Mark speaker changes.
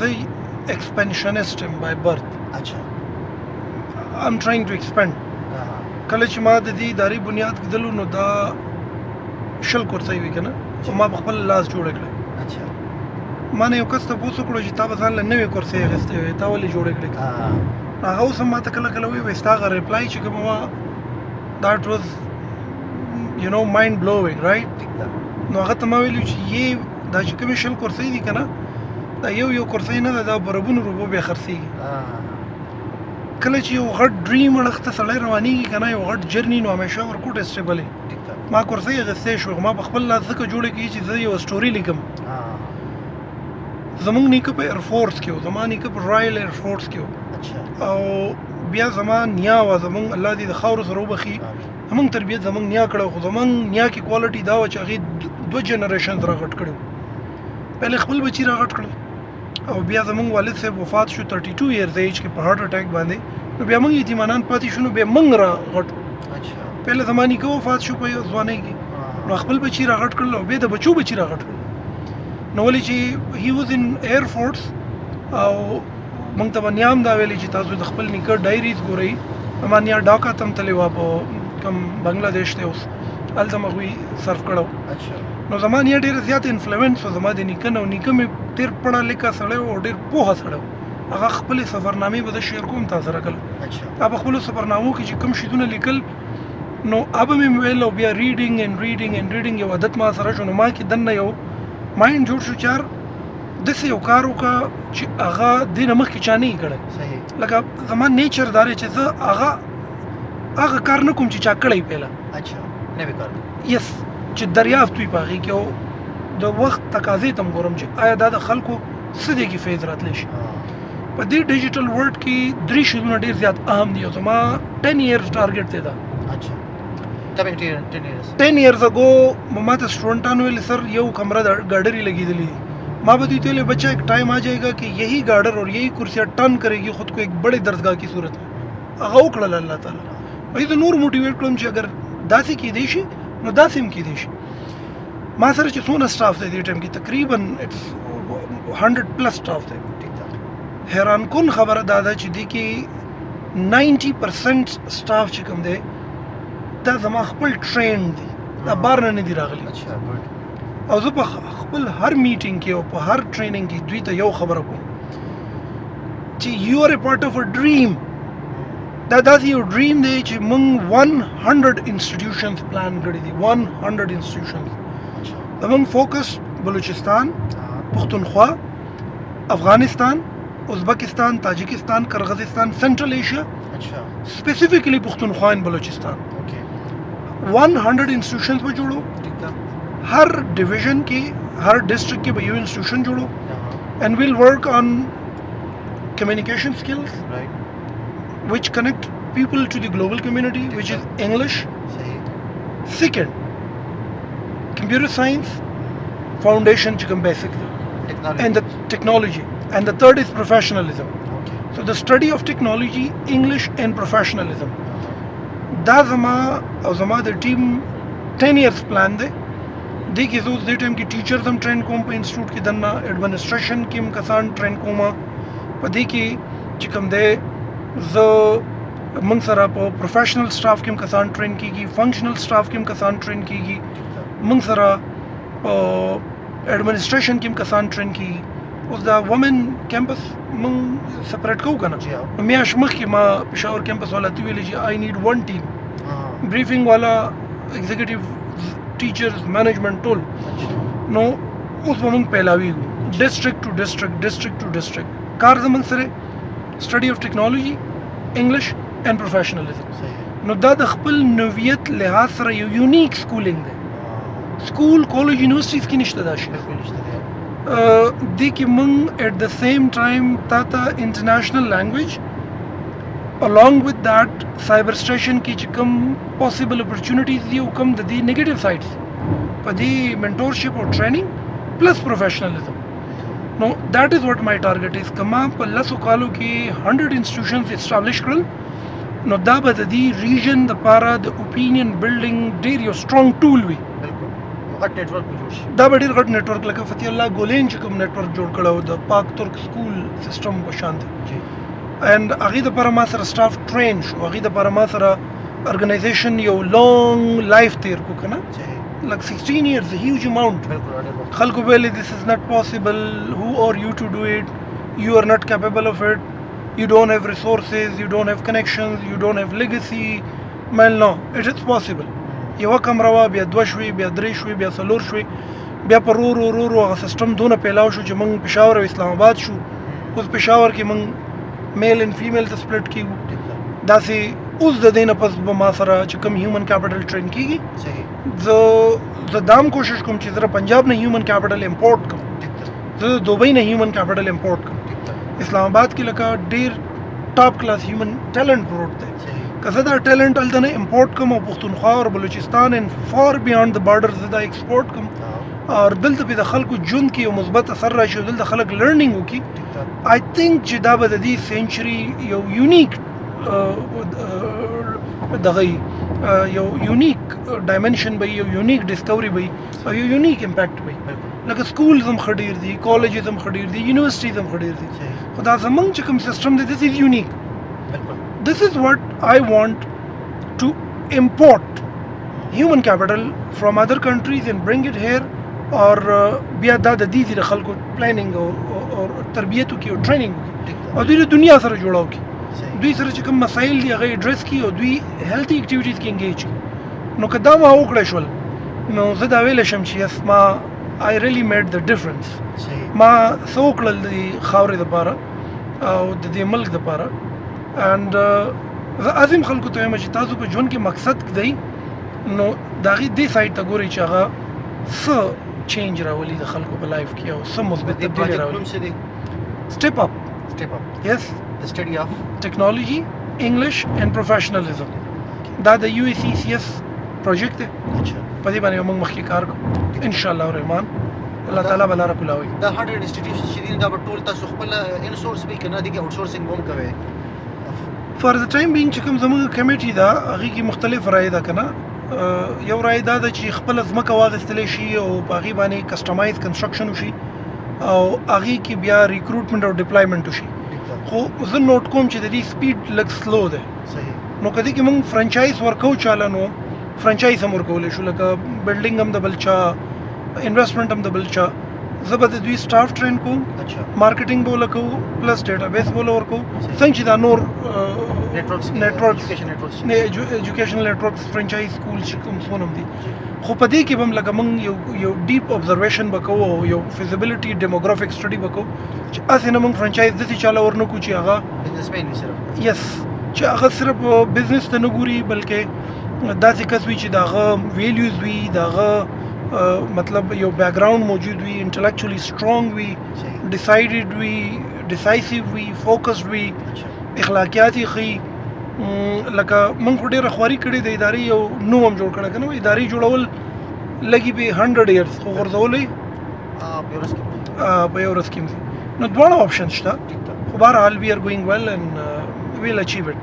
Speaker 1: زه ایکسپینشنست یم بای برت.
Speaker 2: اچھا
Speaker 1: آی ایم ټرایینګ ټو ایکسپینډ. کله چې ما د دې ادارې بنیاد کېدلو نو دا 20 کورسۍ وي که نه، او ما په خپل لاس جوړه کړې.
Speaker 2: اچھا
Speaker 1: ما نه یو کس تپوس وکړو چې تا به ځان له نوې کورسۍ اخیستې وې، تا ولې جوړې کړې؟ هغه اوس هم ما ته کله کله وایي ستا هغه ریپلای چې کومه وه دیټ واز یو نو مایند بلوینګ رایټ. نو هغه ته ما ویلي چې یې دا چې کومې 20 کورسۍ دي که نه، دا یو کورسۍ نه ده، دا په ربونو روپو بیا خرڅېږي. کله چې یو غټ ډریم اړخ ته سړی روانېږي که نه، یو غټ جرني، نو همیشه ورکوټ اسټیبل وي. ما کورسۍ اخیستی شو، ما په خپل لاس ځکه جوړه کړي چې زه یو سټوري لیکم. زمونږ نیکه په ایرفورس کې و، زما نیکه په رایل ایرفورس کې و، او بیا زما نیا وه، زمونږ الله دې د خاورو سره وبخي، زمونږ تربیت زمونږ نیا کړی، خو زمونږ نیا کې کوالټي دا وه چې هغې 2 جنریشنز را غټ کړي وو. پهلې خپل بچي را غټ کړل، او بیا زمونږ والد صاحب وفات شو 32 ایئرز ایج کې په هارټ اټیک باندې. نو بیا موږ یتیمانان پاتې شو، نو بیا موږ را غټ. پهله زما نیکه وفات شو په ځوانۍ کې، نو خپل بچي را غټ کړل، او بیا د بچو بچي را غټ کړل. نو ولې چې هی واز ان ایر فورس، او موږ ته به نیا هم دا ویلې چې تاسو د خپل نیکه ډایریز ګورئ. زما نیا ډاکا ته هم تلې وه، په کوم بنګلادیش دی اوس، هلته مې هغوی سرف کړی. نو زما نیا ډېره زیات انفلوئنس وه زما د نیکه نه، او نیکه مې ډېر پړه لیکه سړی و او ډېر پوهه سړی و. هغه خپلې سفرنامې به زه شیر کوم تا سره کله. هغه په خپلو سفرنامو کې چې کوم شیدونه لیکل، نو هغه مې ویل، او بیا ریډینګ اینډ ریډینګ اینډ ریډینګ یو عادت ما سره شو. نو ما کې دننه یو مایند جوړ شو چې یار داسې یو کار وکړه چې هغه دې نه مخکې چا نه وي کړی. لکه زما نیچر دا دی چې زه هغه کار نه کوم چې چا کړی پهله. یس، چې دریافت وي په هغې کې، او د وخت تقاضې ته هم ګورم چې آیا دا د خلکو څه دی کې فیض راتلی شي. په دې ډیجیټل ورلډ کې 3 شیدونه ډېر زیات اهم دي، او زما 10 ایئرز ټارګېټ دی دا. 10 ایئرز اگو ما ته اسٹوڈنٹانو ویلے سر یو کمرہ گارڈر ہی لگی دلی. ماں بتائی تو لے بچہ ایک ٹائم آ جائے گا کہ یہی گارڈر اور یہی کرسیاں ٹرن کرے گی خود کو ایک بڑے درسگاہ کی صورت میں. هغه وکړل الله تعالی. وایي زه نور موټیویټ کړم چې اگر داسې کیدی شي نو داسې هم کیدی شي. ما سره چې څونه سټاف دی دې ټایم کې تقریبا 100+ سټاف دی. حیران کن خبره دا ده چې دې کې 90% سټاف چې کوم دی دا زما خپل ټرین دي، دا بار نه دي راغلي. او زه په خپل هر میټینګ کې او په هر ټریننګ کې دوی ته یو خبره کوم چې یو آر ا پارټ اف ا ډریم. دا داسې یو ډریم دی چې موږ 100 انسټیټیوشنز پلان کړي دي. 100 انسټیټیوشنز. زموږ فوکس بلوچستان، پښتونخوا، افغانستان، ازبکستان، تاجکستان، کرغزستان، سینټرل ایشیا، اسپیسیفکلی پښتونخوا ان بلوچستان. 100 انسٹیٹیوشنز پہ جوڑو. ہر ڈویژن کی، ہر ڈسٹرکٹ کے یو انسٹیٹیوشن جوڑو. اینڈ ویل ورک آن کمیونیکیشن اسکلز which connect people to the global community, which is English. Second, computer science foundation chikam basic, and the technology. And the third is professionalism. So the study of technology, English and professionalism. دا زما او زما د ټیم 10 ایئرز پلان دی. دې کې زه اوس دې ټایم کې ټیچرز هم ټرین کوم په انسټیټیوټ کې، دننه ایډمنسټریشن کې هم کسان ټرین کوم. په دې کې چې کوم دی زه موږ سره په پروفیشنل سټاف کې هم کسان ټرین کېږي، فنکشنل سټاف کې هم کسان ټرین کېږي، موږ سره په ایډمنسټریشن کې هم کسان ټرین کېږي. اوس دا وومن کیمپس موږ سپریټ کوو که نه. میاشت مخکې ما پېښور کیمپس والا ته ویلي چې آی نیډ 1 ټیم، بریفینګ والا، ایگزیکټیو، ټیچرز، مینجمنټ ټول. نو اوس به موږ پیلاویږو ډسټرکټ ټو ډسټرکټ، ډسټرکټ ټو ډسټرکټ. کار زموږ سره سټډي اف ټیکنالوجي، انګلیش اینڈ پروفیشنلزم. نو دا د خپل نوعیت لحاظ سره یو یونیک سکولینګ دی. سکول، کالج، یونیورسټیز کې نشته دا شی. دې کې موږ ایٹ د سیم ټایم تا ته انټرنیشنل لینګویج along with that cyber station کې چې کوم possible opportunities دي او کوم د دې negative sides په دې mentorship او training plus professionalism. No, that is what my target is. کما په لسو کالو کې 100 institutions establish کړل، نو دا به د دې region د پاره د opinion building ډېر یو strong tool وي.
Speaker 2: غټ نیټورک جوړ شي.
Speaker 1: دا به ډېر غټ نیټورک لکه فتح الله ګولین چې کوم نیټورک جوړ کړی و د پاک ترک سکول سیسټم په شان دی اینډ هغې دپاره ما سره سټاف ټرین شو، هغې دپاره ما سره ارګنایزیشن یو لانګ لایف تیر کو که نه like 16 years, a huge amount. خلکو ویلي this is not possible, who are you to do it, you are not capable of it, you don't have resources, you don't have connections, you don't have legacy. Well, no, it is possible. یوه کمره وه، بیا دوه شوې، بیا درې شوې، بیا څلور شوې، بیا په رو هغه سیسټم دونه پیلاو شو چې موږ پېښور او اسلام آباد شو. اوس پېښور کې موږ میل اینډ فیمیل ته سپلټ کېږو. داسې اوس د دې نه پس به ما سره چې کوم هیومن کیپټل ټرین کېږي، زه دام کوشش کوم چې زه پنجاب نه هیومن کیپټل امپورټ کوم، زه د دوبۍ نه هیومن کیپټل امپورټ کوم. اسلام آباد کې لکه ډېر ټاپ کلاس هیومن ټیلنټ پروت دی، که زه دا ټیلنټ هلته نه امپورټ کوم او پښتونخوا او بلوچستان اینډ فار بیانډ د بارډر زه دا ایکسپورټ کوم او دلته پې د خلکو ژوند کې یو مثبت اثر راشي او دلته خلک لرنینګ وکړي، آی تھنک چې دا به د دې سینچري یو یونیک دغه یو یونیک ډایمنشن به یو یونیک ډسکوري به او یو یونیک امپیکټ به لکه سکولز هم ښه ډېر دي، کالجز هم ښه ډېر دي، یونیورسټیز هم ښه ډېر دي، خو دا زموږ چې کوم سیسټم دی دس از یونیک. This is what I want to import human capital from other countries and bring it here اور بیا دا د دې د خلکو پلانینګ او تربیت وکړي او ټریننګ وکړي او دوی د دنیا سره جوړاو کړي، دوی سره چې کوم مسایل دي هغه ایډریس کړي او دوی هیلتي اکټیویټیز کې انګیج کړي. نو که دا ما وکړی شول نو زه دا ویلی شم چې یس ما آی ریلی میډ د ډفرنس، ما څه وکړل د دې خاورې دپاره او د دې ملک دپاره. اینډ زه عظیم خلکو ته وایم چې تاسو په ژوند کې مقصد دی نو د هغې دې سایډ ته ګورئ چې هغه څه چینج راولي د خلکو په لایف کې او څه مثبت تبدیلي راولي. سټیپ اپ یس
Speaker 2: the study of
Speaker 1: ټیکنالوجي، انګلیش اینډ پروفیشنلزم. دا د یو سی سی ایس پروجیکټ دی، په دې باندې موږ مخکې کار کوو ان شاء الله الرحمن. الله تعالی به لاره کولاوي.
Speaker 2: دا هارډ انسټیټیوشن چې دي دا به ټول تاسو خپل ان سورس به کنه دي کې آوټ سورسینګ هم کوي.
Speaker 1: فار د ټایم بینګ چې کوم زموږ کمیټي ده هغې کې مختلف رایې ده که نه. یو رای دا ده چې خپله ځمکه واخیستلی شي او په هغې باندې کسټمایز کنسټرکشن وشي او هغې کې بیا ریکروټمنټ او ډپلایمنټ وشي. خو زه نوټ کوم چې د دې سپیډ لږ سلو دی، نو که دې کې موږ فرنچایز ورکوو چاله نو فرنچایز هم ورکولی شو، لکه بلډینګ هم د بل چا، انویسټمنټ هم د بل چا. زه به د دوی سټاف ټرین کوم، مارکیټینګ به ولکوو پلس ډیټابیس به ولورکوو، څنګه چې دا نور نیټورکس ایجوکیشنل نیټورکس فرنچایز سکول چې کوم څونه هم دي. خو په دې کې به هم لکه موږ یو ډیپ ابزرویشن به کوو او یو فیزیبلیټي ډیموګرافیک سټډي به کوو چې هسې نه موږ فرنچایز داسې چاله ورنه کړو چې هغه یس چې هغه صرف بزنس ته نه ګوري بلکې داسې کس وي چې د هغه ویلیوز وي، د هغه مطلب یو بیکګراؤنډ موجود وي، انټلیکچولی سټرانګ وي، ډیسایډډ وي، ډیسایسیو وي، فوکسډ وي، اخلاقیات یې ښي. لکه موږ خو ډېره خواري کړې د ادارې یو نوم هم جوړ کړی که نه، ادارې جوړول لګي به 100 years خو غورځولی په یو ورځ کې نو دواړه آپشن شته. خو بهرحال وی آر ګوینګ ویل اینډ ویل اچیو اټ.